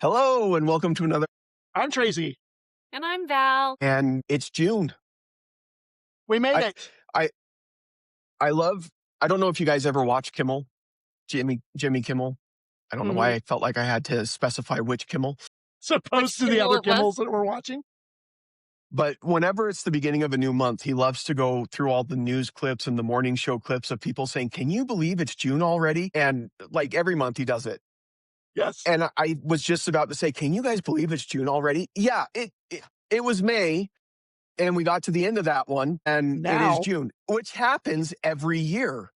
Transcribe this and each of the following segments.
Hello and welcome to another. I'm Tracy. And I'm Val. And it's June. We made it. I love. I don't know if you guys ever watch Kimmel, Jimmy Kimmel. I don't know why I felt like I had to specify which Kimmel. Supposed to the other Kimmels that we're watching. But whenever it's the beginning of a new month, he loves to go through all the news clips and the morning show clips of people saying, "Can you believe it's June already?" And like every month he does it. Yes. And I was just about to say, "Can you guys believe it's June already?" Yeah, it was May. And we got to the end of that one, and Now, it is June, which happens every year,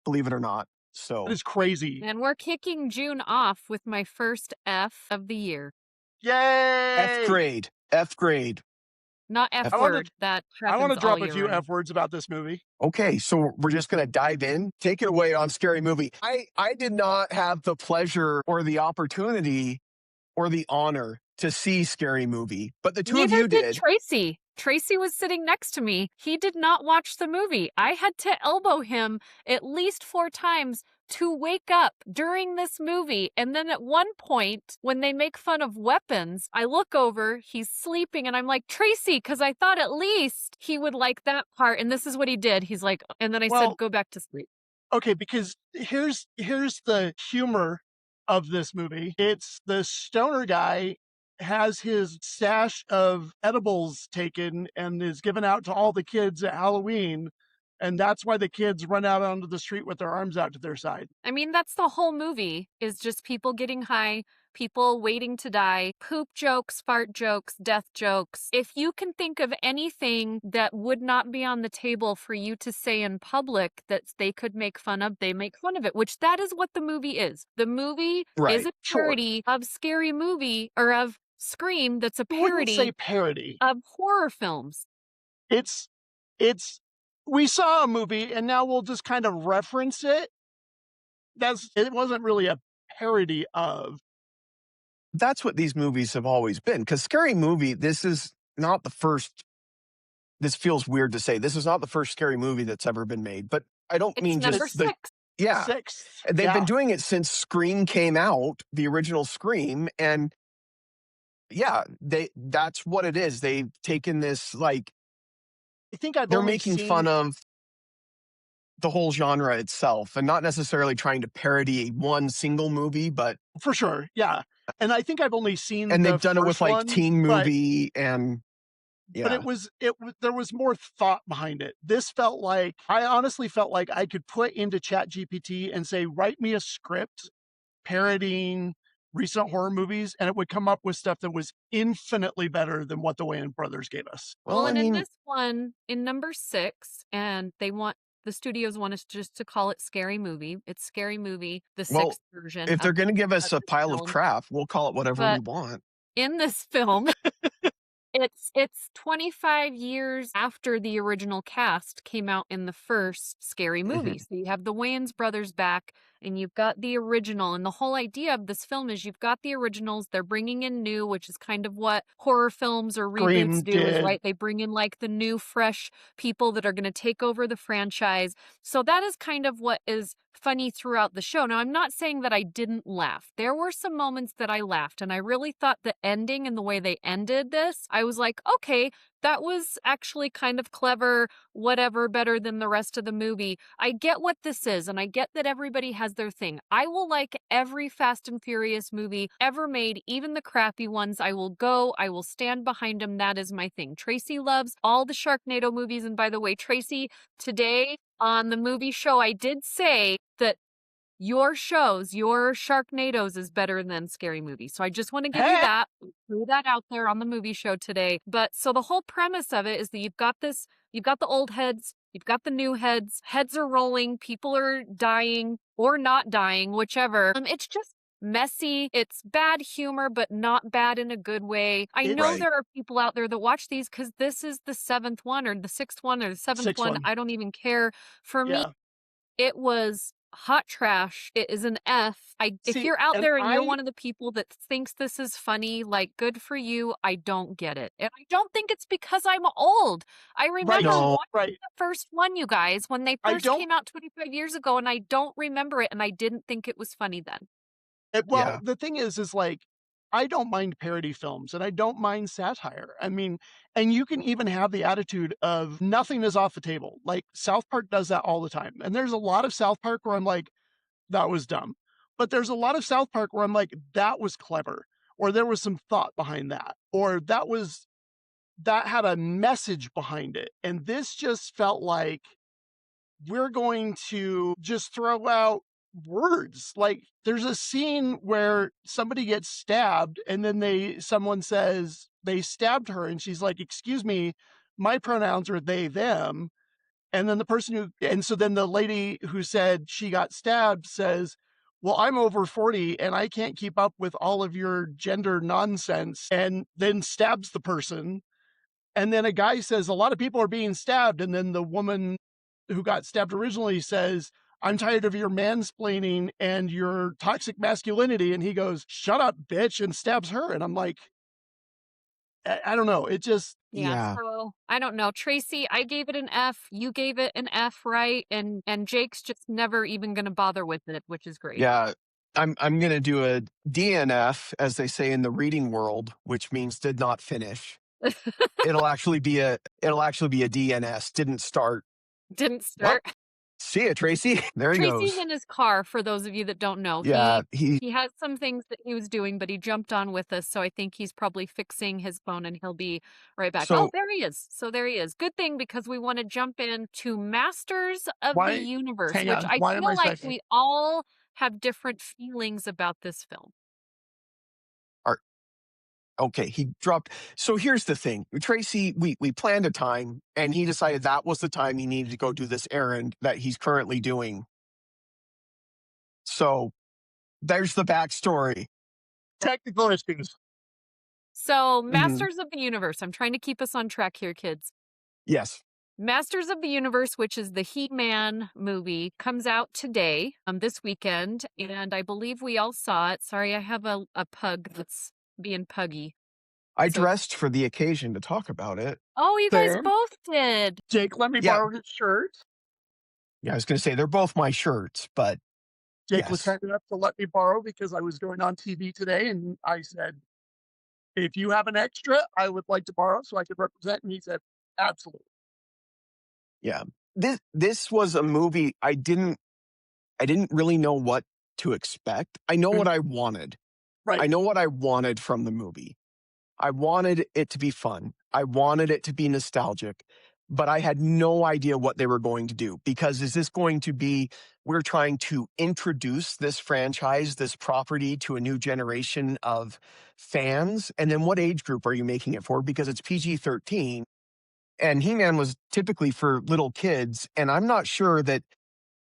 believe it or not. So it is crazy. And we're kicking June off with my first F of the year. Yay! F grade. Not F word. That I want to drop a few round. F words about this movie. Okay, so we're just going to dive in. Take it away on Scary Movie. I did not have the pleasure or the opportunity or the honor to see Scary Movie, but the two of you did. Tracy. Tracy was sitting next to me. He did not watch the movie. I had to elbow him at least 4 times to wake up during this movie. And then at one point, when they make fun of weapons, I look over, he's sleeping, and I'm like, Tracy, because I thought at least he would like that part. And this is what he did. He's like, and then I said, go back to sleep. Okay, because here's the humor of this movie. It's the stoner guy has his stash of edibles taken and is given out to all the kids at Halloween. And that's why the kids run out onto the street with their arms out to their side. I mean, that's the whole movie, is just people getting high, people waiting to die, poop jokes, fart jokes, death jokes. If you can think of anything that would not be on the table for you to say in public that they could make fun of, they make fun of it, which that is what the movie is. The movie is a parody of Scary Movie, or of Scream, that's a parody of horror films. It's we saw a movie and now we'll just kind of reference it. It wasn't really a parody of. That's what these movies have always been. Because Scary Movie, this is not the first. This feels weird to say. This is not the first Scary Movie that's ever been made. But I don't mean just six. Yeah. 6. They've been doing it since Scream came out, the original Scream, and yeah, that's what it is. They've taken this, like, I think they're making fun of the whole genre itself and not necessarily trying to parody one single movie, but for sure. Yeah. And I think I've only seen, and they've done it with like Teen Movie and yeah. But there was more thought behind it. This I honestly felt like I could put into ChatGPT and say, write me a script parodying recent horror movies, and it would come up with stuff that was infinitely better than what the Wayans brothers gave us. Well, and in this one, in number 6, and the studios want us just to call it Scary Movie. It's Scary Movie, the 6th version. If they're going to give us a pile of crap, we'll call it whatever we want. In this film, it's 25 years after the original cast came out in the first Scary Movie. So you have the Wayans brothers back, and you've got the original. And the whole idea of this film is you've got the originals, they're bringing in new, which is kind of what horror films or reboots do, is, right? They bring in like the new, fresh people that are going to take over the franchise. So that is kind of what is funny throughout the show. Now, I'm not saying that I didn't laugh. There were some moments that I laughed, and I really thought the ending and the way they ended this, I was like, okay, that was actually kind of clever, whatever, better than the rest of the movie. I get what this is, and I get that everybody has their thing. I will like every Fast and Furious movie ever made, even the crappy ones. I will stand behind them. That is my thing. Tracy loves all the Sharknado movies, and by the way, Tracy, today on the movie show, I did say that your Sharknadoes is better than Scary Movie. So I just want to give you that, threw that out there on the movie show today. But so the whole premise of it is that you've got the old heads, you've got the new heads are rolling, people are dying or not dying, whichever. It's just messy. It's bad humor, but not bad in a good way. I know there are people out there that watch these because this is the 7th one or the 6th one or the 7th one. I don't even care. For me, it was hot trash. It is an F. If you're out there and you're one of the people that thinks this is funny, like, good for you. I don't get it. And I don't think it's because I'm old. I remember watching the first one, you guys, when they first came out 25 years ago, and I don't remember it, and I didn't think it was funny then. The thing is like, I don't mind parody films and I don't mind satire. I mean, and you can even have the attitude of nothing is off the table. Like South Park does that all the time. And there's a lot of South Park where I'm like, that was dumb. But there's a lot of South Park where I'm like, that was clever, or there was some thought behind that, or that had a message behind it. And this just felt like we're going to just throw out words. Like there's a scene where somebody gets stabbed and then someone says they stabbed her and she's like, "Excuse me, my pronouns are they them." And then so then the lady who said she got stabbed says, "Well, I'm over 40 and I can't keep up with all of your gender nonsense," and then stabs the person. And then a guy says, "A lot of people are being stabbed." And then the woman who got stabbed originally says, "I'm tired of your mansplaining and your toxic masculinity." And he goes, "Shut up, bitch," and stabs her. And I'm like, I don't know. It just, Yeah, Yeah. so I don't know. Tracy, I gave it an F. You gave it an F, right? And Jake's just never even going to bother with it, which is great. Yeah. I'm going to do a DNF, as they say in the reading world, which means did not finish. It'll actually be a DNS, didn't start. Didn't Well, start. see ya, Tracy. There he Tracy's goes. in his car, for those of you that don't know. Yeah, He has some things that he was doing, but he jumped on with us, so I think he's probably fixing his phone and he'll be right back. Oh, so there he is. So there he is. Good thing, because we want to jump in to Masters of the why, Universe, hang which on, I why am I feel like second? we all have different feelings about this film. okay, he dropped. So here's the thing. Tracy, we planned a time and he decided that was the time he needed to go do this errand that he's currently doing. So there's the backstory. Technical issues. So, Mhm. Masters of the Universe. I'm trying to keep us on track here, kids. Yes. Masters of the Universe, which is the He-Man movie, comes out today, this weekend, and I believe we all saw it. Sorry, I have a pug that's being puggy. I So, dressed for the occasion to talk about it. oh, you guys Same. both did. Jake let me Yeah. borrow his shirt. Yeah, I was going to say they're both my shirts, but Jake was yes. kind enough to let me borrow because I was going on TV today, and I said, "If you have an extra, I would like to borrow so I could represent." And he said, "Absolutely." Yeah. This was a movie I didn't really know what to expect. I know what I wanted. Right. I know what I wanted from the movie. I wanted it to be fun. I wanted it to be nostalgic, but I had no idea what they were going to do, because is this going to be, we're trying to introduce this franchise, this property to a new generation of fans? And then what age group are you making it for? Because it's PG-13 and He-Man was typically for little kids. And I'm not sure that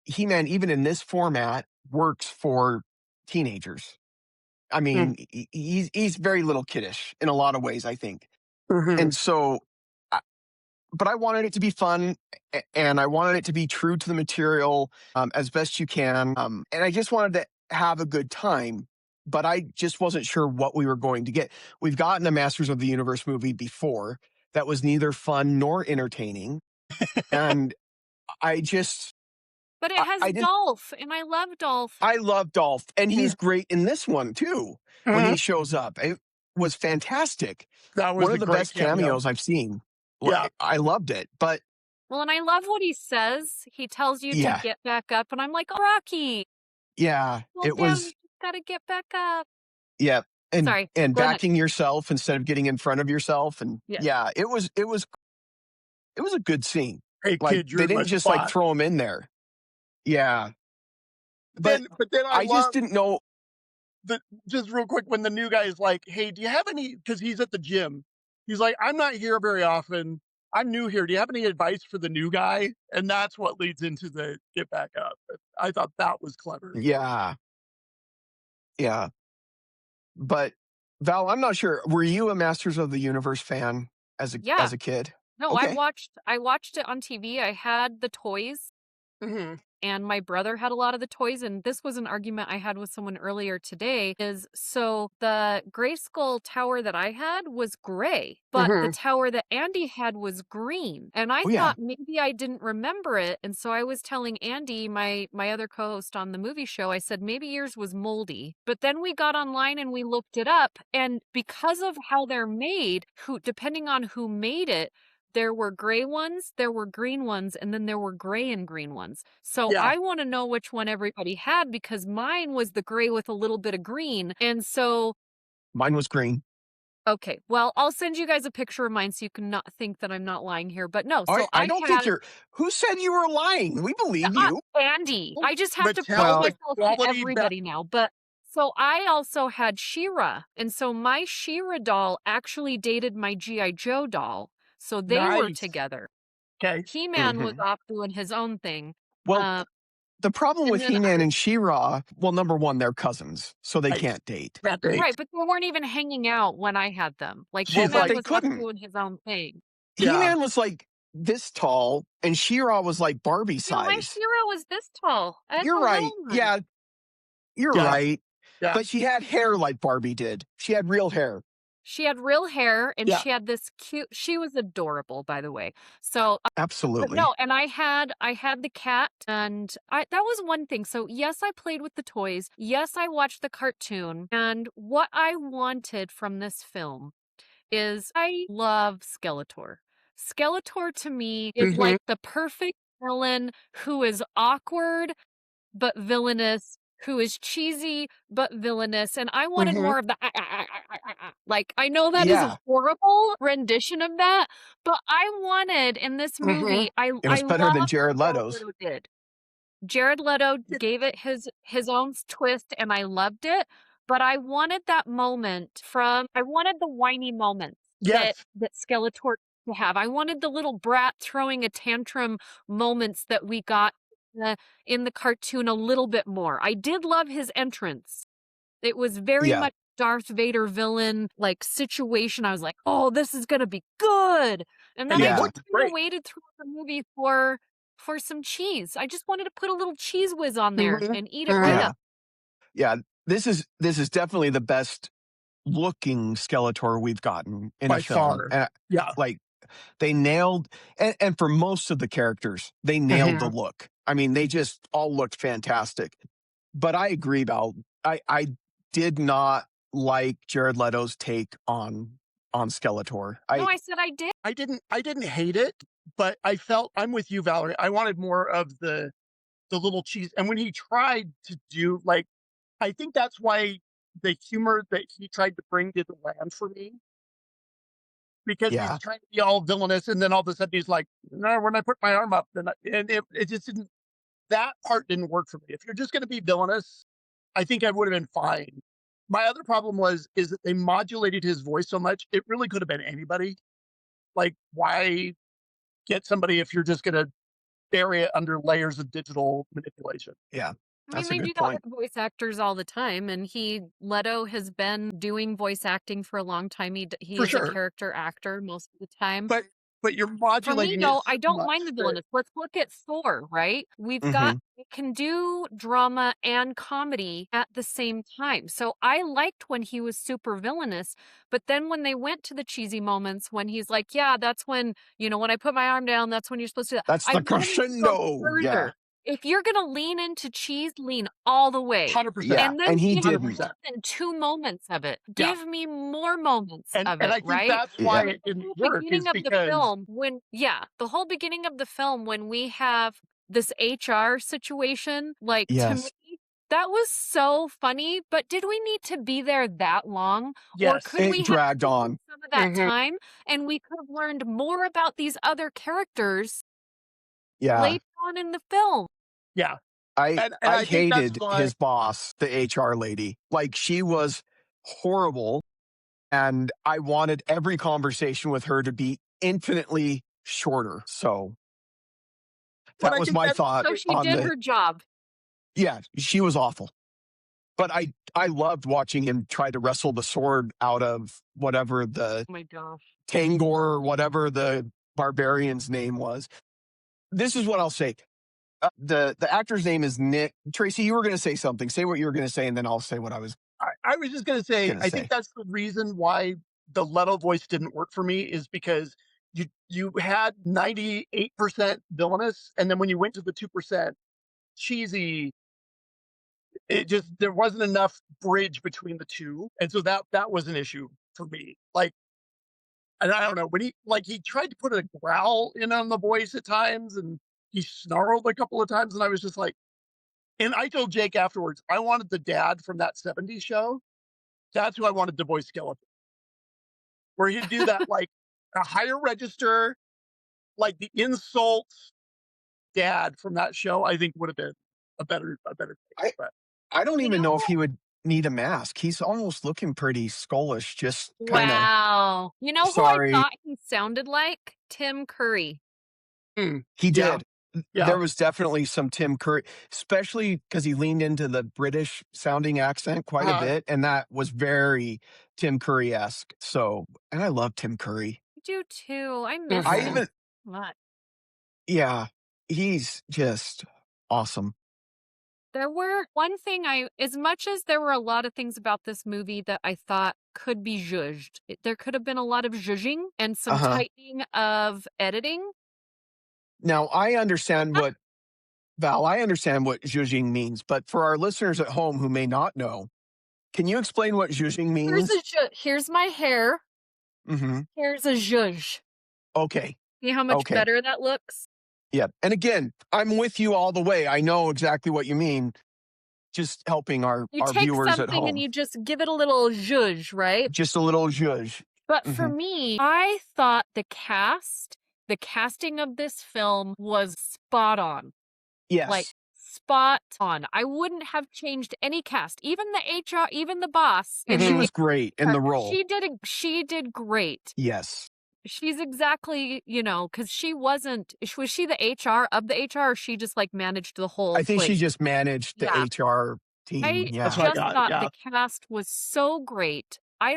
He-Man, even in this format, works for teenagers. I mean, he's very little kiddish in a lot of ways, I think. Mm-hmm. And so, but I wanted it to be fun, and I wanted it to be true to the material as best you can. And I just wanted to have a good time, but I just wasn't sure what we were going to get. We've gotten a Masters of the Universe movie before that was neither fun nor entertaining. And I just, But it has I didn't. Dolph, and I love Dolph. I love Dolph, and he's great in this one too. When he shows up, it was fantastic. That was One a of the great best cameo. cameos I've seen. Yeah. I loved it, but Well, and I love what he says. He tells you to get back up, and I'm like, oh, Rocky. Yeah, Well, it damn, was. you just gotta get back up. Yeah, Sorry, and go ahead. backing yourself instead of getting in front of yourself, and Yes. yeah, it was a good scene. Hey, Like kid, you're they in my didn't just spot. like throw him in there. Yeah, but then I just didn't know. just real quick, when the new guy is like, "Hey, do you have any?" Because he's at the gym. He's like, "I'm not here very often. I'm new here. Do you have any advice for the new guy?" And that's what leads into the get back up. I thought that was clever. Yeah, yeah, but Val, I'm not sure. Were you a Masters of the Universe fan as Yeah. a kid? No, Okay. I watched it on TV. I had the toys. Mm-hmm. and my brother had a lot of the toys, and this was an argument I had with someone earlier today, is so the Grayskull tower that I had was gray, but the tower that Andy had was green. And I thought maybe I didn't remember it. And so I was telling Andy, my other co-host on the movie show, I said, maybe yours was moldy. But then we got online and we looked it up. And because of how they're made, depending on who made it, there were gray ones, there were green ones, and then there were gray and green ones. So I want to know which one everybody had, because mine was the gray with a little bit of green. And so mine was green. Okay, well, I'll send you guys a picture of mine so you can not think that I'm not lying here. But no, so I don't think you're. Who said you were lying? We believe you, Andy. I just have to prove myself to everybody now. But so I also had She-Ra, and so my She-Ra doll actually dated my G.I. Joe doll, so they were together. Okay, He-Man was off doing his own thing. Well, the problem with He-Man and She-Ra, well, number one, they're cousins, so they can't date. Right, but they weren't even hanging out when I had them. Like, He-Man was off doing his own thing. He-Man was like this tall, and She-Ra was like Barbie size. My She-Ra was this tall. You're right. Yeah, you're right. Yeah. But she had hair like Barbie did. She had real hair. She had real hair, and she had this cute. She was adorable, by the way. So absolutely, no. And I had the cat, and that was one thing. So yes, I played with the toys. Yes, I watched the cartoon, and what I wanted from this film is I love Skeletor. Skeletor to me is like the perfect villain who is awkward but villainous, who is cheesy but villainous, and I wanted more of the like, I know that is a horrible rendition of that, but I wanted in this movie, it was better than Jared Leto's. Jared Leto gave it his own twist, and I loved it, but I wanted that moment I wanted the whiny moments that Skeletor to have. I wanted the little brat throwing a tantrum moments that we got in the cartoon a little bit more. I did love his entrance. It was very much Darth Vader villain like situation. I was like, oh, this is gonna be good. And then I just waited through the movie for some cheese. I just wanted to put a little cheese whiz on there and eat it right up. Yeah, this is definitely the best looking Skeletor we've gotten in a film. Like they nailed, and for most of the characters, they nailed the look. I mean, they just all looked fantastic. But I agree, Val. I did not like Jared Leto's take on Skeletor. No, I said I did. I didn't hate it, but I felt, I'm with you, Valerie. I wanted more of the little cheese. And when he tried to do, like, I think that's why the humor that he tried to bring didn't land for me. Because he's trying to be all villainous, and then all of a sudden he's like, no, when I put my arm up, and it just didn't, that part didn't work for me. If you're just going to be villainous, I think I would have been fine. My other problem is that they modulated his voice so much, it really could have been anybody. Like, why get somebody if you're just going to bury it under layers of digital manipulation? Yeah. I mean, they do that with voice actors all the time, and Leto has been doing voice acting for a long time. He is a character actor most of the time. But you're modulating. For me, no, I don't mind the villainous. Let's look at Thor, right? We can do drama and comedy at the same time. So I liked when he was super villainous, but then when they went to the cheesy moments, when he's like, yeah, that's when, when I put my arm down, that's when you're supposed to do that. That's the crescendo. Yeah. If you're going to lean into cheese, lean all the way. 100%. Yeah, and then he did. In 2 moments of it. Give me more moments of it, and I think that's why it didn't work. The whole beginning of the film, when we have this HR situation, like, to me, that was so funny, but did we need to be there that long? Yes. Or could we dragged on some of that time, and we could have learned more about these other characters later on in the film? Yeah. I hated his boss, the HR lady. Like, she was horrible, and I wanted every conversation with her to be infinitely shorter. So that was my thought. So she did her job. Yeah, she was awful. But I loved watching him try to wrestle the sword out of whatever the Tangor or whatever the barbarian's name was. This is what I'll say. The actor's name is Nick. Tracy, you were going to say something. Say what you were going to say, and then I'll say what I was I was just going to say, going to I say. think that's the reason why the Leto voice didn't work for me, is because you had 98% villainous, and then when you went to the 2% cheesy, there wasn't enough bridge between the two, and so that was an issue for me. Like, and I don't know, when he tried to put a growl in on the voice at times, and he snarled a couple of times, and I was just like, and I told Jake afterwards, I wanted the dad from that '70s show. That's who I wanted to voice Skeletor, where he'd do that, like, a higher register, like the insult dad from that show. I think would have been a better I, thing, but I don't You even know if know- he would need a mask. He's almost looking pretty skullish, just kind of. Wow. You know who I Sorry. thought he sounded like? Tim Curry. He yeah. did. Yeah. There was definitely some Tim Curry, especially because he leaned into the British sounding accent quite a bit. And that was very Tim Curry-esque. So, and I love Tim Curry. I do too. I miss I him even, so much. yeah, he's just awesome. There were one thing as much as there were a lot of things about this movie that I thought could be zhuzhed, there could have been a lot of zhuzhing and some tightening of editing. Now, I understand what, Val, I understand what zhuzhing means, but for our listeners at home who may not know, can you explain what zhuzhing means? Here's my hair. Mm-hmm. Here's a zhuzh. Okay. See how much better that looks? Yeah. And again, I'm with you all the way. I know exactly what you mean. Just helping our viewers at home. You take something and you just give it a little zhuzh, right? Just a little zhuzh. But for me, I thought the casting of this film was spot on. Yes. Like, spot on. I wouldn't have changed any cast. Even the HR, even the boss. And she was great in the role. She did great. Yes. She's exactly, because was she the HR of the HR, or she just like managed the whole I think place? she just managed the HR team. I yeah. just thought the cast was so great. I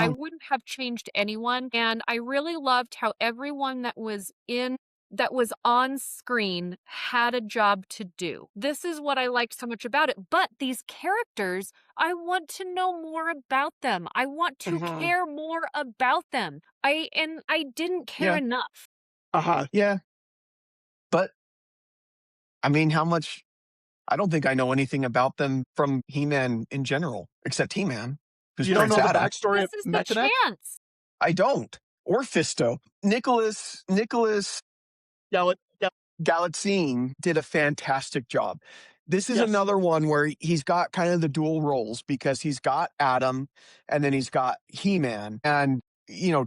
wouldn't have changed anyone. And I really loved how everyone that was on screen had a job to do. This is what I liked so much about it. But these characters, I want to know more about them. I want to care more about them. I didn't care enough. Yeah. But, I mean, how much... I don't think I know anything about them from He-Man in general, except He-Man. You don't know the backstory of This is the chance. I don't. Or Fisto. Nicholas Galitzine did a fantastic job. This is another one where he's got kind of the dual roles, because he's got Adam and then he's got He-Man. And,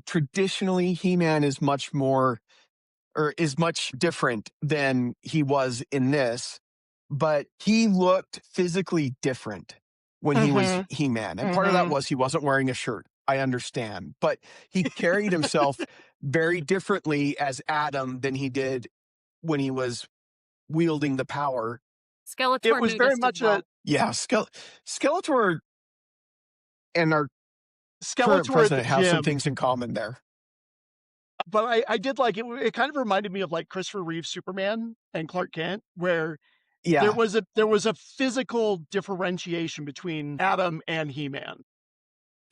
traditionally He-Man is much different than he was in this. But he looked physically different when he was He-Man. And part of that was he wasn't wearing a shirt. I understand. But he carried himself very differently as Adam than he did when he was wielding the power. Skeletor. It was very much Skeletor and our current president have some things in common there. But I did like it. It kind of reminded me of like Christopher Reeve's Superman and Clark Kent, where there was a physical differentiation between Adam and He-Man.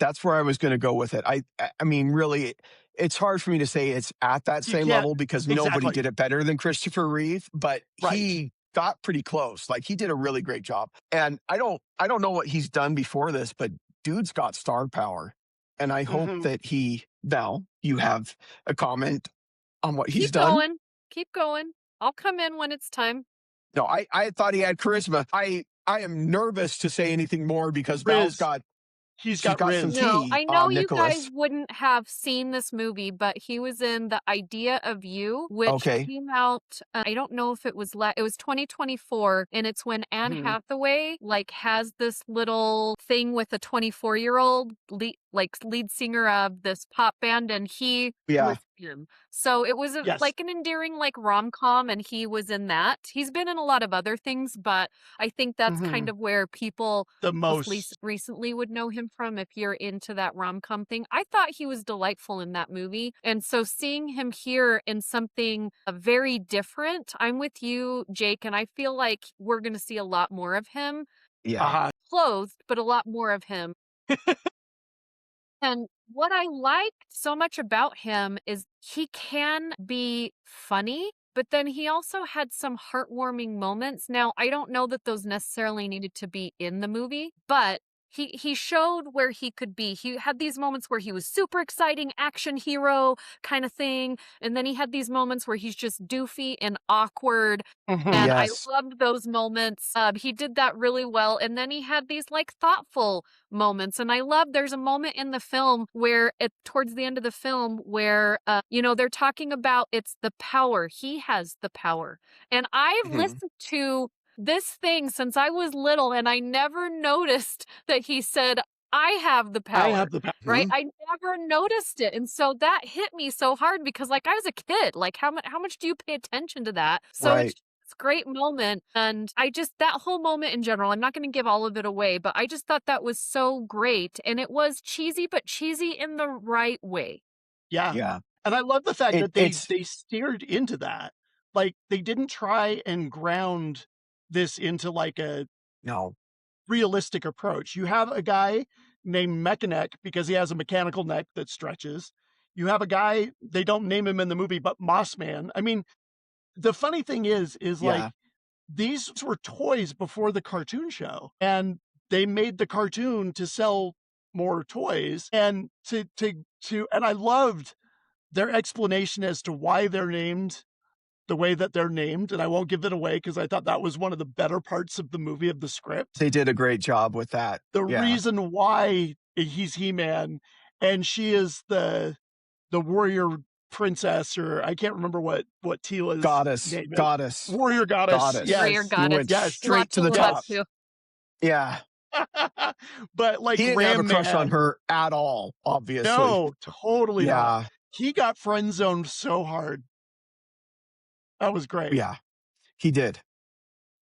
That's where I was going to go with it. I mean, really, it's hard for me to say it's at that same level, because nobody did it better than Christopher Reeve, but he got pretty close. Like, he did a really great job. And I don't know what he's done before this, but dude's got star power. And I hope that Val, you have a comment on what he's done. Keep going. I'll come in when it's time. No, I thought he had charisma. I am nervous to say anything more, because Val's got... He's got some tea. No, I know you guys wouldn't have seen this movie, but he was in The Idea of You, which came out, I don't know if it was, it was 2024, and it's when Anne Hathaway, has this little thing with a 24-year-old lead singer of this pop band, and he was him. So it was Yes. like an endearing like rom-com, and he was in that. He's been in a lot of other things, but I think that's kind of where people The most most. recently would know him from if you're into that rom-com thing. I thought he was delightful in that movie. And so seeing him here in something very different, I'm with you, Jake, and I feel like we're going to see a lot more of him. Yeah. Clothed, but a lot more of him. And what I liked so much about him is he can be funny, but then he also had some heartwarming moments. Now, I don't know that those necessarily needed to be in the movie, but he showed where he could be. He had these moments where he was super exciting action hero kind of thing, and then he had these moments where he's just doofy and awkward. And I Yes. loved those moments. He did that really well. And then he had these like thoughtful moments. And I love there's a moment in the film where towards the end of the film where they're talking about it's the power. He has the power. And I've listened to this thing since I was little, and I never noticed that he said, I have the power. I have the power. Right? I never noticed it. And so that hit me so hard because like I was a kid. Like how much do you pay attention to that? So Right. it's a great moment. And that whole moment in general, I'm not going to give all of it away, but I just thought that was so great. And it was cheesy, but cheesy in the right way. Yeah. Yeah. And I love the fact that they It's steered into that. Like they didn't try and ground this into like a no. realistic approach. You have a guy named Mechaneck because he has a mechanical neck that stretches. You have a guy, they don't name him in the movie, but Mossman. I mean, the funny thing is like Yeah. these were toys before the cartoon show, and they made the cartoon to sell more toys and and I loved their explanation as to why they're named the way that they're named, and I won't give it away because I thought that was one of the better parts of the movie, of the script. They did a great job with that. The Yeah. reason why he's He-Man and she is the warrior princess, or I can't remember what Tila's name is. Goddess. Warrior goddess. Goddess. Yes. Warrior You goddess. went Yes. straight to the Lots of top. love, too. Yeah. But like He didn't Ram have a crush on Man, her at all, obviously. no, totally not. Yeah. He got friend zoned so hard. That was great. Yeah. He did.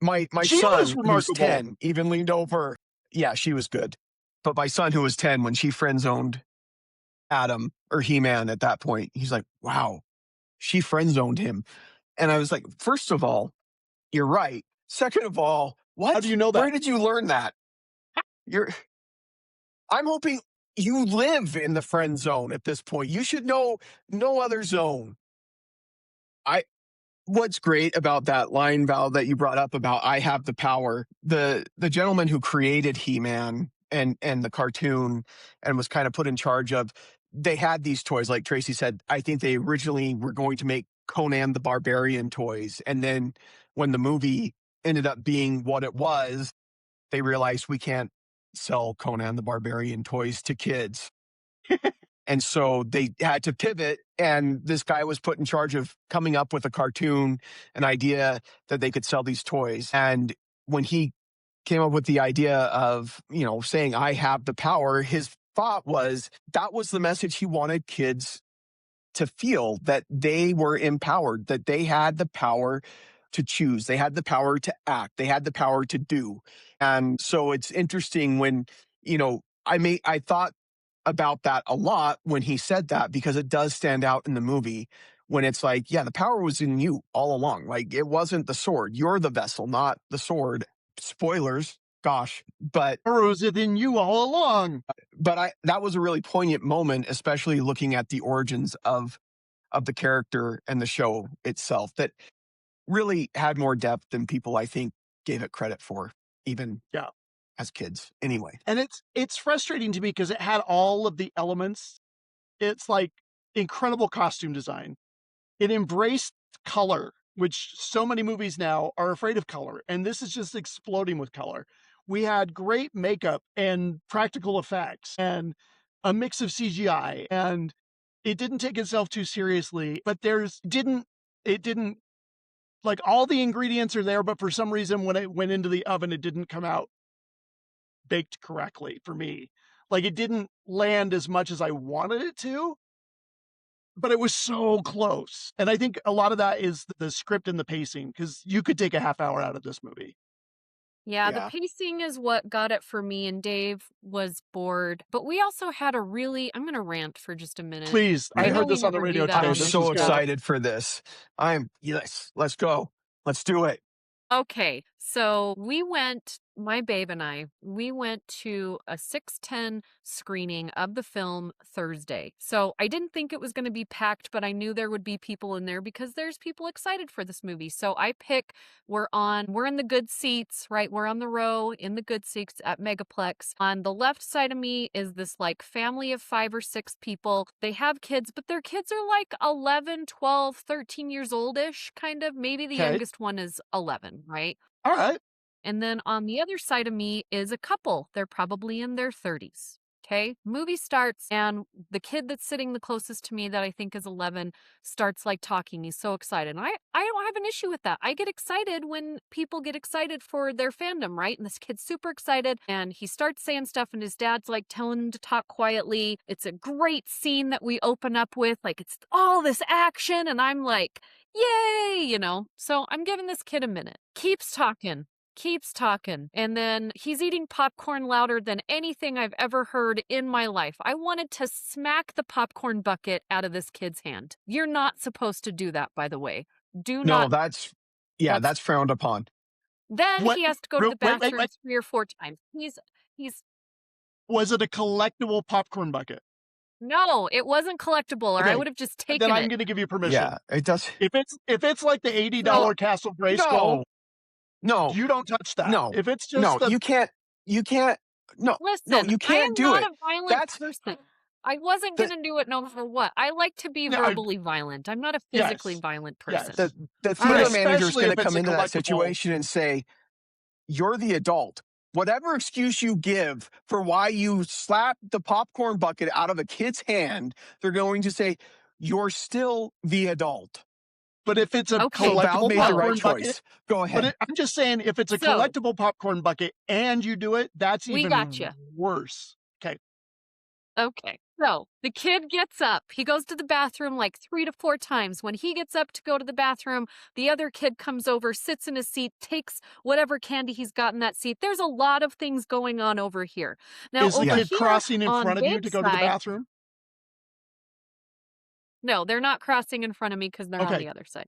My She son, was who's remarkable. 10, even leaned over. Yeah, she was good. But my son, who was 10, when she friend zoned Adam or He-Man at that point, he's like, wow, she friend zoned him. And I was like, first of all, you're right. Second of all, what? How do you know that? Where did you learn that? I'm hoping you live in the friend zone at this point. You should know no other zone. What's great about that line, Val, that you brought up about I have the power, the gentleman who created He-Man and the cartoon and was kind of put in charge of, they had these toys, like Tracy said. I think they originally were going to make Conan the Barbarian toys. And then when the movie ended up being what it was, they realized we can't sell Conan the Barbarian toys to kids. And so they had to pivot, and this guy was put in charge of coming up with a cartoon, an idea that they could sell these toys. And when he came up with the idea of, saying, I have the power, his thought was that was the message he wanted kids to feel, that they were empowered, that they had the power to choose. They had the power to act. They had the power to do. And so it's interesting when, I thought about that a lot when he said that, because it does stand out in the movie when it's like, yeah, the power was in you all along. Like, it wasn't the sword. You're the vessel, not the sword. Spoilers, gosh. But Or was it in you all along? that was a really poignant moment, especially looking at the origins of the character and the show itself, that really had more depth than people, I think, gave it credit for, even as kids anyway. And it's frustrating to me because it had all of the elements. It's like incredible costume design. It embraced color, which so many movies now are afraid of color. And this is just exploding with color. We had great makeup and practical effects and a mix of CGI, and it didn't take itself too seriously, but it didn't like, all the ingredients are there, but for some reason when it went into the oven, it didn't come out baked correctly for me. Like, it didn't land as much as I wanted it to, but it was so close. And I think a lot of that is the script and the pacing, because you could take a half hour out of this movie. Yeah, the Yeah. pacing is what got it for me, and Dave was bored. But we also had a really, I'm going to rant for just a minute. Please, I know heard we this on the never radio do that today. I'm on This this is so good. show. excited for this. Yes, let's go. Let's do it. Okay, so my babe and I, we went to a 6:10 screening of the film Thursday. So I didn't think it was going to be packed, but I knew there would be people in there because there's people excited for this movie. So we're in the good seats, right? We're on the row in the good seats at Megaplex. On the left side of me is this like family of 5 or 6 people. They have kids, but their kids are like 11, 12, 13 years oldish, kind of. Maybe the Okay. youngest one is 11, right? All right. And then on the other side of me is a couple. They're probably in their 30s. Okay. Movie starts, and the kid that's sitting the closest to me, that I think is 11, starts like talking. He's so excited. And I don't have an issue with that. I get excited when people get excited for their fandom, right? And this kid's super excited, and he starts saying stuff, and his dad's like telling him to talk quietly. It's a great scene that we open up with. Like, it's all this action, and I'm like, yay, you know? So I'm giving this kid a minute. Keeps talking. And then he's eating popcorn louder than anything I've ever heard in my life. I wanted to smack the popcorn bucket out of this kid's hand. You're not supposed to do that, by the way. Do No, not. that's frowned upon. Then What? he has to go to the Wait. bathroom 3 or 4 times. He's Was it a collectible popcorn bucket? No, it wasn't collectible, or I Okay. would have just Then taken I'm it. going to give you permission. Yeah, it does. If it's like the $80 Castle Grayskull, No, you don't touch that. no, If it's just no, the you can't. No, Listen, you can't I am do not it. a violent That's person. I wasn't the- going to do it no matter what. I like to be No, I- verbally violent. I'm not a Yes. physically violent Yes. person. the theater Right. manager is Especially going if to it's come a into that collectible. situation and say, "You're the adult. Whatever excuse you give for why you slapped the popcorn bucket out of a kid's hand, they're going to say you're still the adult." But if it's a Okay. So Val collectible made the popcorn right bucket, choice. Go ahead. I'm just saying, if it's a So- collectible popcorn bucket and you do it, that's We even gotcha. worse. Okay. Okay. So the kid gets up. He goes to the bathroom like 3 to 4 times. When he gets up to go to the bathroom, the other kid comes over, sits in his seat, takes whatever candy he's got in that seat. There's a lot of things going on over here. Now, Is the over kid here crossing in on front of you to Babe's go to the side- bathroom? No, they're not crossing in front of me because they're on Okay. the other side.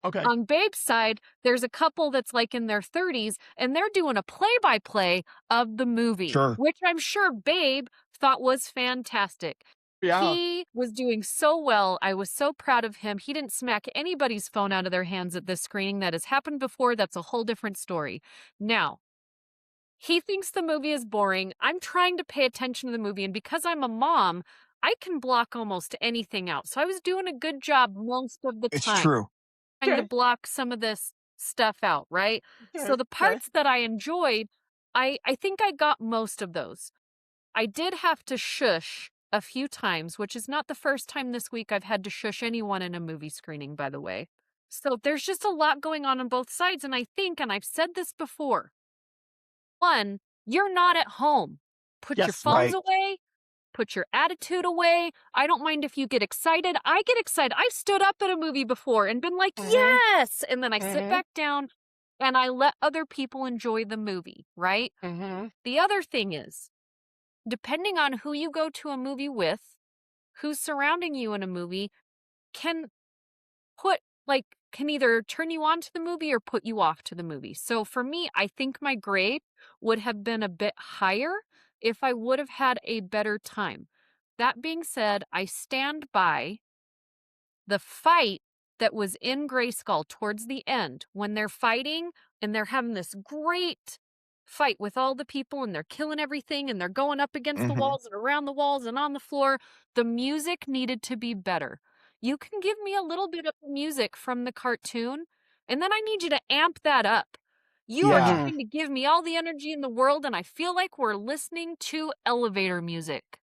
Okay. On Babe's side, there's a couple that's like in their 30s, and they're doing a play-by-play of the movie, Sure. which I'm sure Babe thought was fantastic. Yeah. He was doing so well. I was so proud of him. He didn't smack anybody's phone out of their hands at this screening. That has happened before. That's a whole different story. Now, he thinks the movie is boring. I'm trying to pay attention to the movie, and because I'm a mom, I can block almost anything out. So I was doing a good job most of the It's time. true. Trying to Okay. block some of this stuff out, right? So the Okay. parts that I enjoyed, I think I got most of those. I did have to shush a few times, which is not the first time this week I've had to shush anyone in a movie screening, by the way. So there's just a lot going on both sides, and I think, and I've said this before, one, you're not at home. Put your Yes. phones Right. away. Put your attitude away. I don't mind if you get excited. I get excited. I've stood up at a movie before and been like, Mhm. yes! And then I sit Mhm. back down and I let other people enjoy the movie, right? Mm-hmm. The other thing is, depending on who you go to a movie with, who's surrounding you in a movie, can either turn you on to the movie or put you off to the movie. So for me, I think my grade would have been a bit higher if I would have had a better time. That being said, I stand by the fight that was in Grayskull towards the end when they're fighting and they're having this great fight with all the people and they're killing everything and they're going up against the Mhm. walls and around the walls and on the floor. The music needed to be better. You can give me a little bit of music from the cartoon, and then I need you to amp that up. You are Yeah. trying to give me all the energy in the world, and I feel like we're listening to elevator music.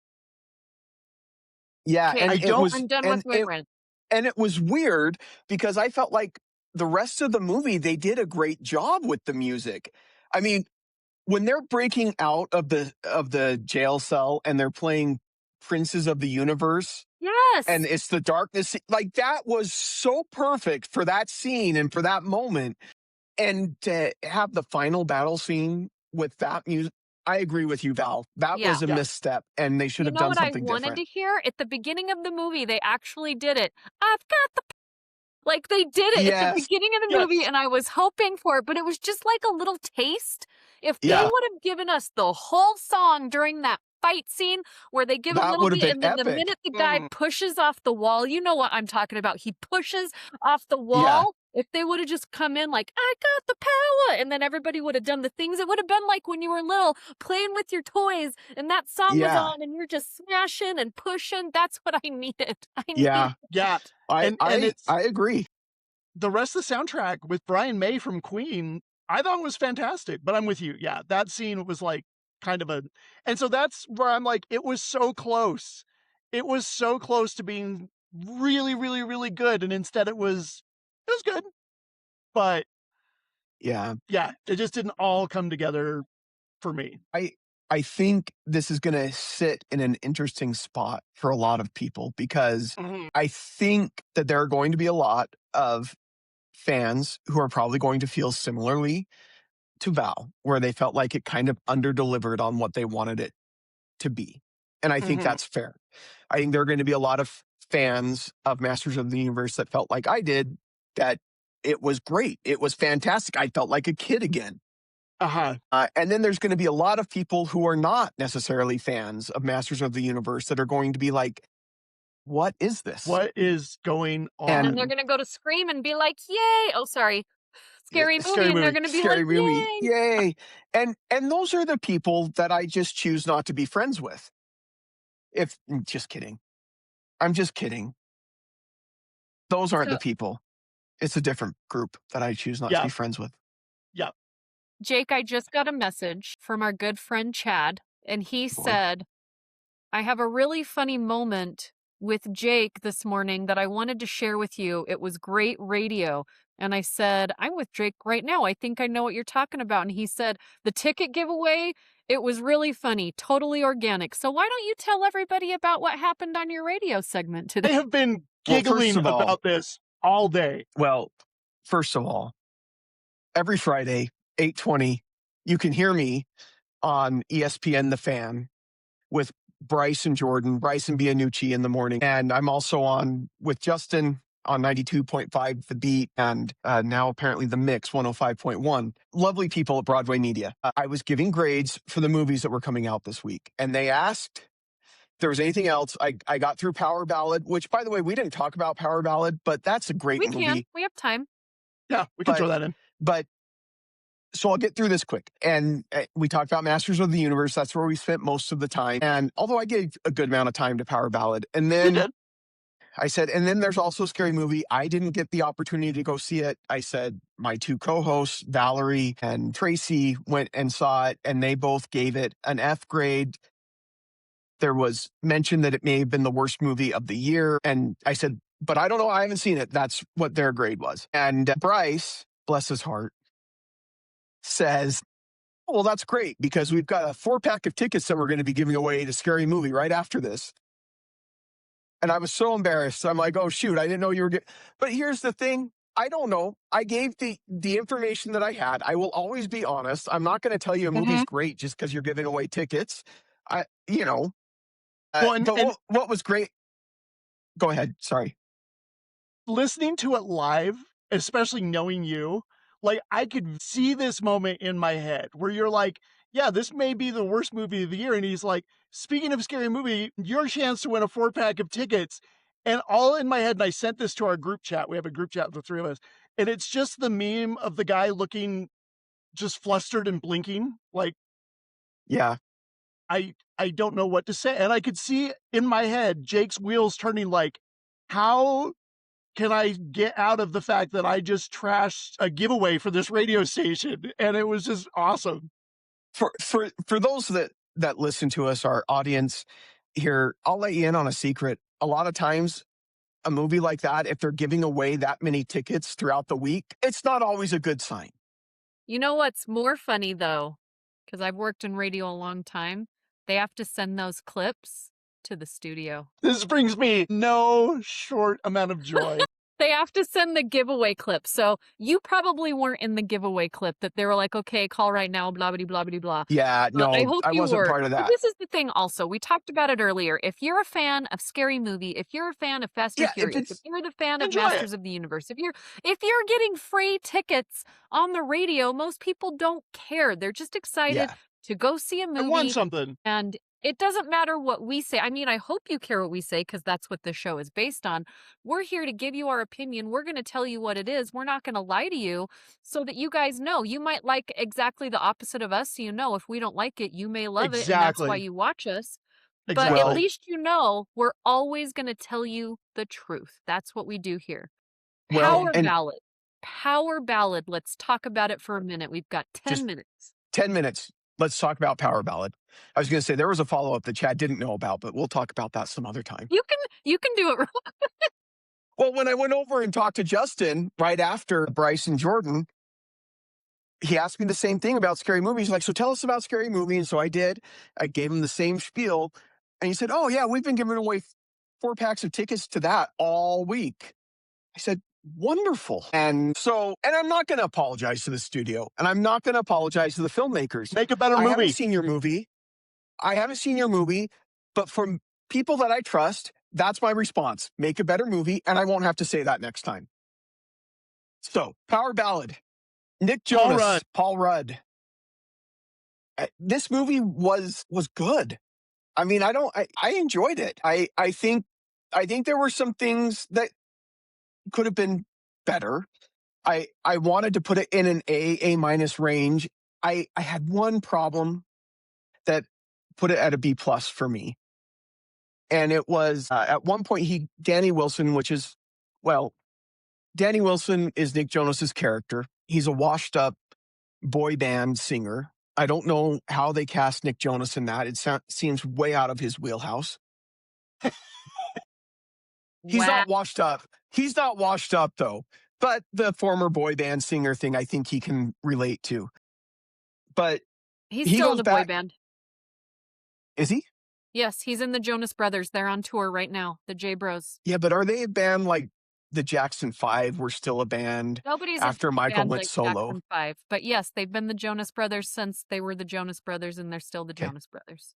Yeah, Okay, and I it don't- was I'm done with my rant. and it was weird because I felt like the rest of the movie they did a great job with the music. I mean, when they're breaking out of the jail cell and they're playing Princes of the Universe. Yes. And it's the darkness. Like, that was so perfect for that scene and for that moment. And to have the final battle scene with that music, I agree with you, Val. That was a misstep, and they should You have know done what I something wanted different. to hear? At the beginning of the movie, they actually did it. I've got the like they did it at the Yes. beginning of the movie, and I was hoping for it, but it was just like a little taste. If they Yeah. would have given us the whole song during that fight scene where they give a That little would have bit, been and then the epic. minute the guy pushes off the wall, you know what I'm talking about. He pushes off the Yeah. wall. If they would have just come in like, I got the power, and then everybody would have done the things, it would have been like when you were little playing with your toys and that song was Yeah. on and you're just smashing and pushing. That's what I needed. I Yeah. needed Yeah. I agree. The rest of the soundtrack with Brian May from Queen, I thought was fantastic, but I'm with you. Yeah, that scene was like kind of and so that's where I'm like, it was so close. It was so close to being really, really, really good. And instead it was good. But Yeah. yeah, it just didn't all come together for me. I think this is going to sit in an interesting spot for a lot of people because I think that there are going to be a lot of fans who are probably going to feel similarly to Val, where they felt like it kind of underdelivered on what they wanted it to be. And I think that's fair. I think there are going to be a lot of fans of Masters of the Universe that felt like I did, that it was great. It was fantastic. I felt like a kid again. And then there's going to be a lot of people who are not necessarily fans of Masters of the Universe that are going to be like, what is this? What is going on? And then they're going to go to Scream and be like, yay. Oh, sorry. Scary movie. And they're going to be Scary like, movie. yay. And those are the people that I just choose not to be friends with. Just kidding. I'm just kidding. Those aren't the people. It's a different group that I choose not to be friends with. Yeah. Jake, I just got a message from our good friend Chad, and he said, I have a really funny moment with Jake this morning that I wanted to share with you. It was great radio. And I said, I'm with Jake right now. I think I know what you're talking about. And he said, the ticket giveaway, it was really funny, totally organic. So why don't you tell everybody about what happened on your radio segment today? I have been giggling about this all day. Well, first of all, every Friday, 8:20, you can hear me on ESPN The Fan with Bryce and Jordan, Bryce and Bianucci in the morning. And I'm also on with Justin on 92.5 The Beat, and now apparently The Mix 105.1. Lovely people at Broadway Media. I was giving grades for the movies that were coming out this week, and they asked if there was anything else. I got through Power Ballad, which, by the way, we didn't talk about Power Ballad, but that's a great movie. We can. We have time. Yeah, we can throw that in. But so I'll get through this quick. And we talked about Masters of the Universe. That's where we spent most of the time. And although I gave a good amount of time to Power Ballad, and then I said, and then there's also Scary Movie. I didn't get the opportunity to go see it. I said my two co-hosts, Valerie and Tracy, went and saw it, and they both gave it an F grade. There was mention that it may have been the worst movie of the year. And I said, but I don't know. I haven't seen it. That's what their grade was. And Bryce, bless his heart, says, oh, well, that's great because we've got a 4-pack of tickets that we're going to be giving away to Scary Movie right after this. And I was so embarrassed. I'm like, oh, shoot, I didn't know you were getting. But here's the thing. I don't know. I gave the information that I had. I will always be honest. I'm not going to tell you a movie's great just because you're giving away tickets. What was great? Go ahead. Sorry. Listening to it live, especially knowing you, like I could see this moment in my head where you're like, yeah, this may be the worst movie of the year. And he's like, speaking of Scary Movie, your chance to win a 4-pack of tickets. And all in my head, and I sent this to our group chat. We have a group chat with the three of us. And it's just the meme of the guy looking just flustered and blinking. Like, yeah, I don't know what to say. And I could see in my head, Jake's wheels turning like, how can I get out of the fact that I just trashed a giveaway for this radio station? And it was just awesome. For those that listen to us, our audience here, I'll let you in on a secret. A lot of times, a movie like that, if they're giving away that many tickets throughout the week, it's not always a good sign. You know what's more funny, though? Because I've worked in radio a long time. They have to send those clips to the studio. This brings me no short amount of joy. They have to send the giveaway clip. So you probably weren't in the giveaway clip that they were like, okay, call right now, blah, blah, blah, blah, blah. Yeah, no, I hope I you wasn't were. part of But that. this is the thing also. We talked about it earlier. If you're a fan of Scary Movie, if you're a fan of Fast and Yeah, if Furious, if it's you're the fan of Enjoy Masters of the Universe, if you're getting free tickets on the radio, most people don't care. They're just excited yeah, to go see a I won movie. something. And it doesn't matter what we say. I mean, I hope you care what we say because that's what this show is based on. We're here to give you our opinion. We're going to tell you what it is. We're not going to lie to you so that you guys know. You might like exactly the opposite of us. So you know, if we don't like it, you may love it. And that's why Exactly. you watch us. But Exactly. at Well- least you know we're always going to tell you the truth. That's what we do here. Well, Power and- Ballad. Power Ballad. Let's talk about it for a minute. We've got 10 Just- minutes. 10 minutes. Let's talk about Power Ballad. I was going to say there was a follow-up that Chad didn't know about, but we'll talk about that some other time. You can do it. Well, when I went over and talked to Justin right after Bryce and Jordan, he asked me the same thing about Scary Movie. He's like, so tell us about Scary Movie. And so I did. I gave him the same spiel. And he said, oh, yeah, we've been giving away 4 packs of tickets to that all week. I said, wonderful. And I'm not going to apologize to the studio. And I'm not going to apologize to the filmmakers. Make a better I haven't movie. seen your movie. But from people that I trust, that's my response. Make a better movie, and I won't have to say that next time. So, Power Ballad. Nick Jonas, Paul Rudd. This movie was good. I mean, I enjoyed it. I think there were some things that could have been better. I wanted to put it in an A minus range. I had one problem that put it at a B plus for me. And it was at one point Danny Wilson is Nick Jonas's character. He's a washed up boy band singer. I don't know how they cast Nick Jonas in that. It seems way out of his wheelhouse. He's not washed up. He's not washed up though. But the former boy band singer thing, I think he can relate to. But He's he still goes in the boy back- band. Is he? Yes, he's in the Jonas Brothers. They're on tour right now, the J Bros. Yeah, but are they a band like the Jackson 5 were still a band Nobody's after a Michael band went like solo? Jackson 5. But yes, they've been the Jonas Brothers since they were the Jonas Brothers, and they're still the Okay. Jonas Brothers.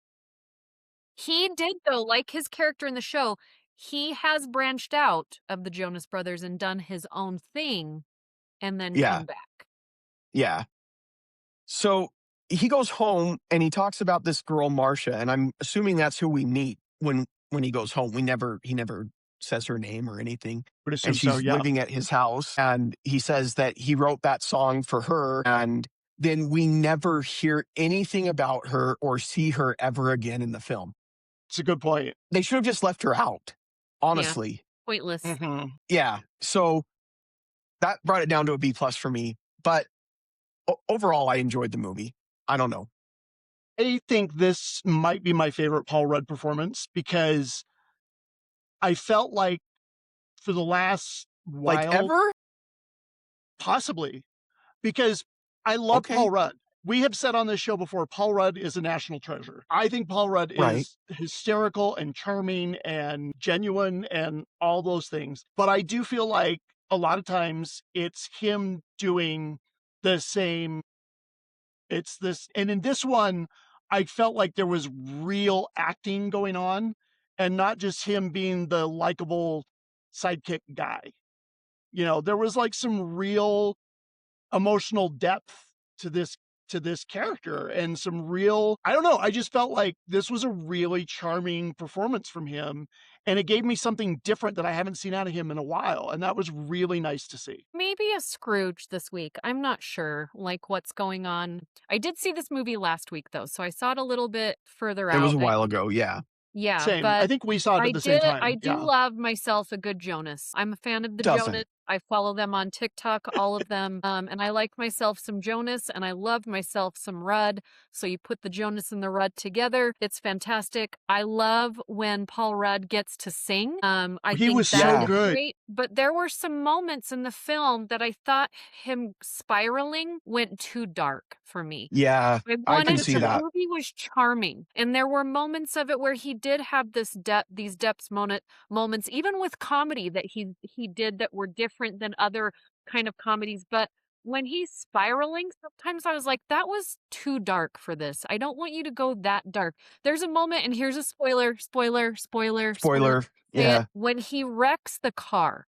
He did, though, like his character in the show, he has branched out of the Jonas Brothers and done his own thing and then Yeah. come back. Yeah. So he goes home and he talks about this girl, Marcia, and I'm assuming that's who we meet when he goes home. He never says her name or anything. Would assume And she's so, yeah. living at his house. And he says that he wrote that song for her. And then we never hear anything about her or see her ever again in the film. It's a good point. They should have just left her out, honestly. Pointless. Mhm. Yeah. So that brought it down to a B plus for me. But overall, I enjoyed the movie. I don't know. I think this might be my favorite Paul Rudd performance because I felt like for the last while, Like ever? possibly, because I love Okay. Paul Rudd. We have said on this show before, Paul Rudd is a national treasure. I think Paul Rudd Right. is hysterical and charming and genuine and all those things. But I do feel like a lot of times it's him doing the same. It's this, and in this one, I felt like there was real acting going on and not just him being the likable sidekick guy. You know, there was like some real emotional depth to this character and some real, I don't know, I just felt like this was a really charming performance from him and it gave me something different that I haven't seen out of him in a while, and that was really nice to see. Maybe a Scrooge this week. I'm not sure, like, what's going on. I did see this movie last week, though, so I saw it a little bit further out. It was a while ago. Yeah. Yeah, Same. but I think we saw it at the same time. I do Yeah. love myself a good Jonas. I'm a fan of the Doesn't. Jonas. I follow them on TikTok, all of them. And I like myself some Jonas and I love myself some Rudd. So you put the Jonas and the Rudd together. It's fantastic. I love when Paul Rudd gets to sing. I He think was that so is good. great. But there were some moments in the film that I thought him spiraling went too dark for me. Yeah, I can see The that. movie was charming, and there were moments of it where he did have these depths moments, even with comedy that he did that were different than other kind of comedies. But when he's spiraling, sometimes I was like, that was too dark for this. I don't want you to go that dark. There's a moment, and here's a spoiler. Spoiler. Say it. Yeah. When he wrecks the car.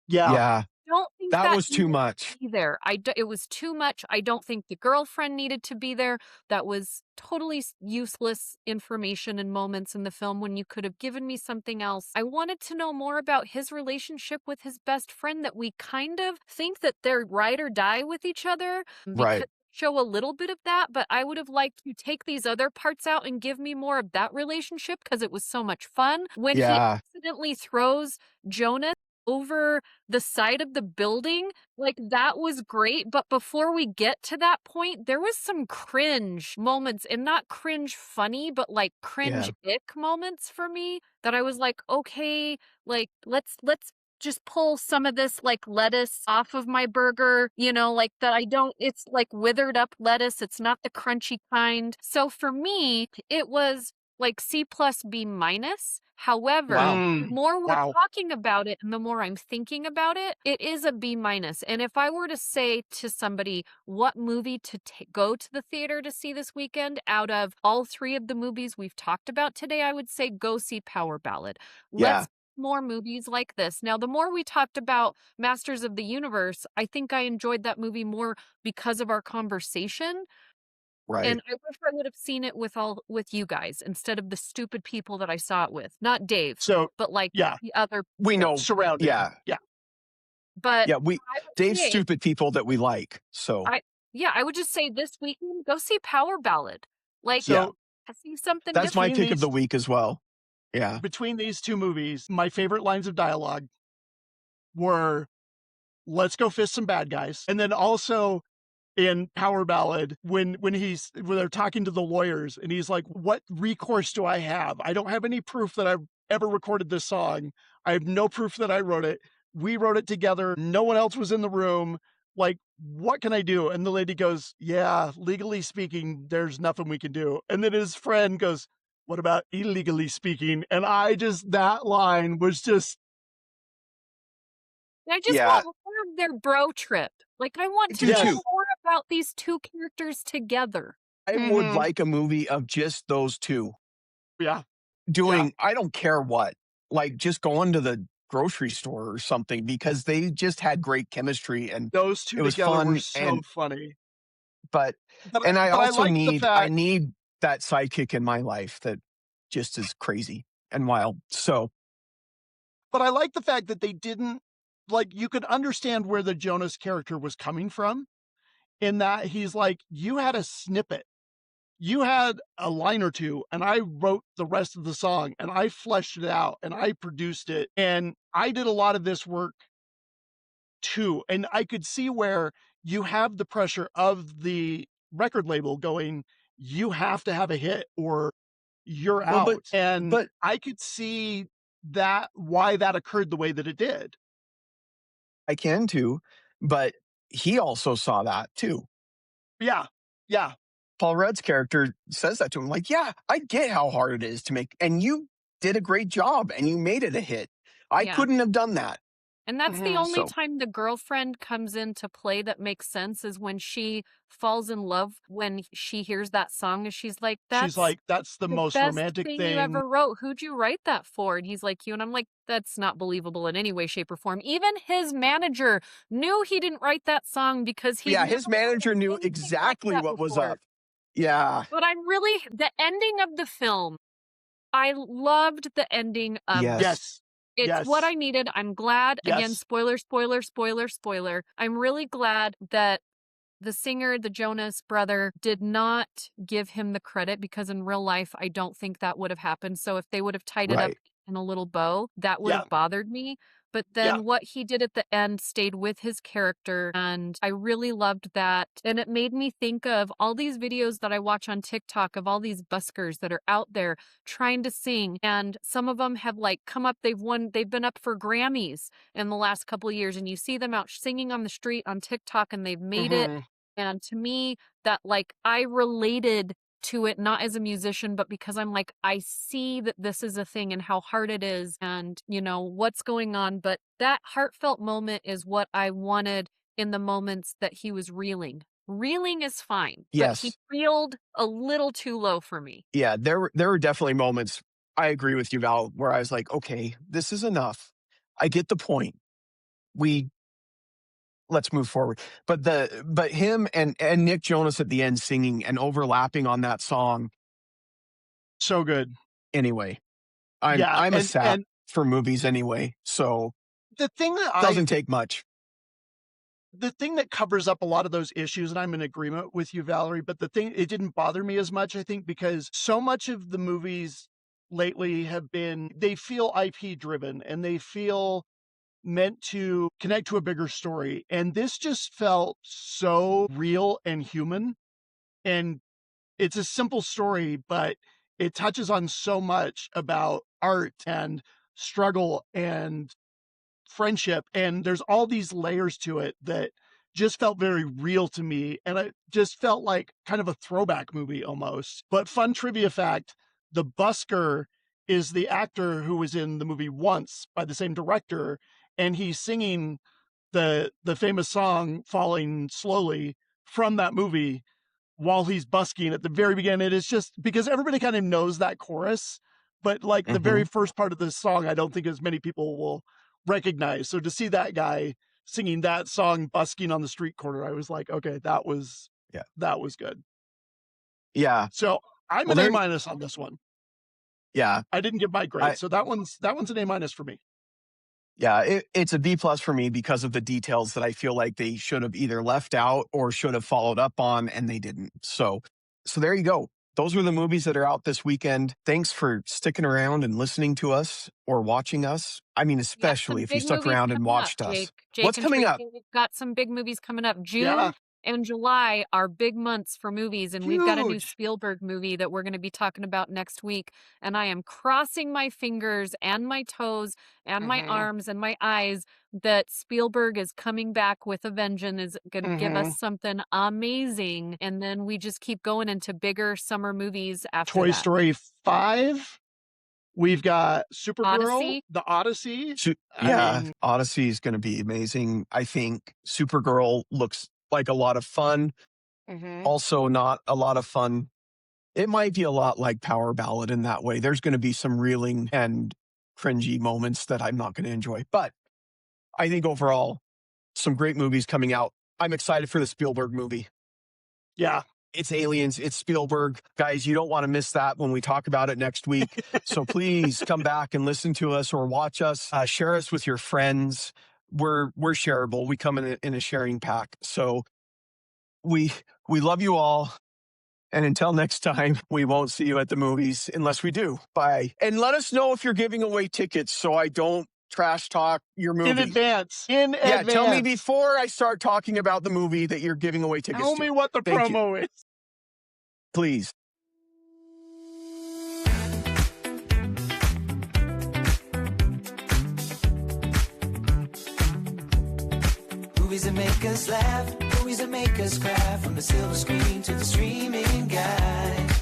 Yeah. Yeah. Don't think That that was too needed much. to be there. It was too much. I don't think the girlfriend needed to be there. That was totally useless information and moments in the film when you could have given me something else. I wanted to know more about his relationship with his best friend that we kind of think that they're ride or die with each other because Right. show a little bit of that, but I would have liked to take these other parts out and give me more of that relationship because it was so much fun. When he Yeah. accidentally throws Jonas over the side of the building, like that was great. But before we get to that point, there was some cringe moments, and not cringe funny, but like cringe Yeah. ick moments for me that I was like, okay, like let's just pull some of this like lettuce off of my burger, like that it's like withered up lettuce. It's not the crunchy kind. So for me, it was like C plus B minus. However, Wow. the more we're Wow. talking about it and the more I'm thinking about it, it is a B minus. And if I were to say to somebody what movie to go to the theater to see this weekend out of all three of the movies we've talked about today, I would say go see Power Ballad. Yeah. Let's more movies like this. Now, the more we talked about Masters of the Universe, I think I enjoyed that movie more because of our conversation. Right. And I wish I would have seen it with you guys instead of the stupid people that I saw it with. Not Dave, So, but like yeah, the other We know. surrounding. Yeah. Yeah. But Yeah. I would Dave's say, stupid people that we like. So I would just say this weekend, go see Power Ballad. Like, yeah, So, see something that's my different. between pick of the these week as well. Yeah. between these two movies, my favorite lines of dialogue were let's go fist some bad guys. And then also in Power Ballad, when they're talking to the lawyers and he's like, what recourse do I have? I don't have any proof that I've ever recorded this song. I have no proof that I wrote it. We wrote it together. No one else was in the room. Like, what can I do? And the lady goes, yeah, legally speaking, there's nothing we can do. And then his friend goes, what about illegally speaking? And that line was just, I just Yeah. want more of their bro trip. Like, I want to Do know yes. too. more about these two characters together. I would Mhm. like a movie of just those two Yeah. doing, I don't care what, like just going to the grocery store or something because they just had great chemistry and Those two it was together were fun. so funny. But But I I also like the I fact need that sidekick in my life that just is crazy and wild. So that they didn't like you could understand where the Jonas character was coming from in that he's like, you had a snippet. You had a line or two, and I wrote the rest of the song and I fleshed it out and I produced it. And I did a lot of this work too. And I could see where you have the pressure of the record label going, you have to have a hit or you're well, out. And but I could see that why that occurred the way that it did. I can too. But he also saw that too. Yeah. Yeah. Paul Rudd's character says that to him, like, yeah, I get how hard it is to make, and you did a great job and you made it a hit. I Yeah. couldn't have done that. And that's the Mhm. only So time the girlfriend comes into play that makes sense is when she falls in love when she hears that song and she's like, She's that's like, that's the the most best romantic thing you thing. ever wrote. Who'd you write that for? And he's like, you. And I'm like, that's not believable in any way, shape, or form. Even his manager knew he didn't write that song because he's yeah, never his manager written knew anything like exactly that what was before. up. Yeah. But the ending of the film, I loved the ending of Yes. Yes. it's what Yes. I needed. I'm glad. Again, Yes. spoiler. I'm really glad that the singer, the Jonas brother, did not give him the credit because in real life, I don't think that would have happened. So if they would have tied it up Right. in a little bow, that would Yeah. have bothered me. but then what he did at the end stayed with his character, and I really loved that. And it made me think of all these videos that I watch on TikTok of all these buskers that are out there trying to sing, and some of them have like come up, they've been up for Grammys in the last couple of years, and you see them out singing on the street on TikTok, and they've made it. And to me, that like I related to it, not as a musician, but because I'm like, I see that this is a thing and how hard it is and, you know, what's going on. But that heartfelt moment is what I wanted in the moments that he was reeling. Reeling is fine, but he reeled a little too low for me. Yeah, there were definitely moments, I agree with you, Val, where I was like, okay, this is enough. I get the point. Let's move forward. But him and Nick Jonas at the end singing and overlapping on that song. So good. Anyway, I'm a sap for movies anyway. So the thing that doesn't take much. The thing that covers up a lot of those issues, and I'm in agreement with you, Valerie, but it didn't bother me as much, I think, because so much of the movies lately they feel IP driven and they feel meant to connect to a bigger story. And this just felt so real and human. And it's a simple story, but it touches on so much about art and struggle and friendship. And there's all these layers to it that just felt very real to me. And it just felt like kind of a throwback movie almost. But fun trivia fact, the busker is the actor who was in the movie Once by the same director. And he's singing the famous song Falling Slowly from that movie while he's busking at the very beginning. It is just because everybody kind of knows that chorus, but like the very first part of the song, I don't think as many people will recognize. So to see that guy singing that song, busking on the street corner, I was like, okay, that was good. Yeah. So I'm an A- on this one. Yeah. I didn't give my grade. So that one's an A- for me. Yeah, it's a B+ for me because of the details that I feel like they should have either left out or should have followed up on, and they didn't. So there you go. Those were the movies that are out this weekend. Thanks for sticking around and listening to us or watching us. I mean, especially if you stuck around and watched us. What's coming up? We've got some big movies coming up. June and July are big months for movies, and we've got a new Spielberg movie that we're going to be talking about next week. And I am crossing my fingers and my toes and my arms and my eyes that Spielberg is coming back with a vengeance, is going to give us something amazing. And then we just keep going into bigger summer movies after Toy that. Story 5. We've got Supergirl, Odyssey. The Odyssey. Odyssey is going to be amazing. I think Supergirl looks like a lot of fun. Also not a lot of fun. It might be a lot like Power Ballad in that way. There's going to be some reeling and cringy moments that I'm not going to enjoy. But I think overall, some great movies coming out. I'm excited for the Spielberg movie. Yeah. It's aliens. It's Spielberg. Guys, you don't want to miss that when we talk about it next week. So please come back and listen to us or watch us. Share us with your friends. We're shareable. We come in a sharing pack. So we love you all. And until next time, we won't see you at the movies unless we do. Bye. And let us know if you're giving away tickets so I don't trash talk your movie. In advance. Yeah, tell me before I start talking about the movie that you're giving away tickets to. Tell me what the promo is. Please. Movies that make us laugh, movies that make us cry, from the silver screen to the streaming guide.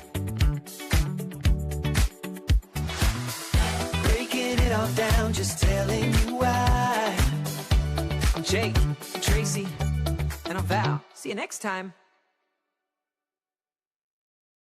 Breaking it all down, just telling you why. I'm Jake, I'm Tracy, and I'm Val. See you next time.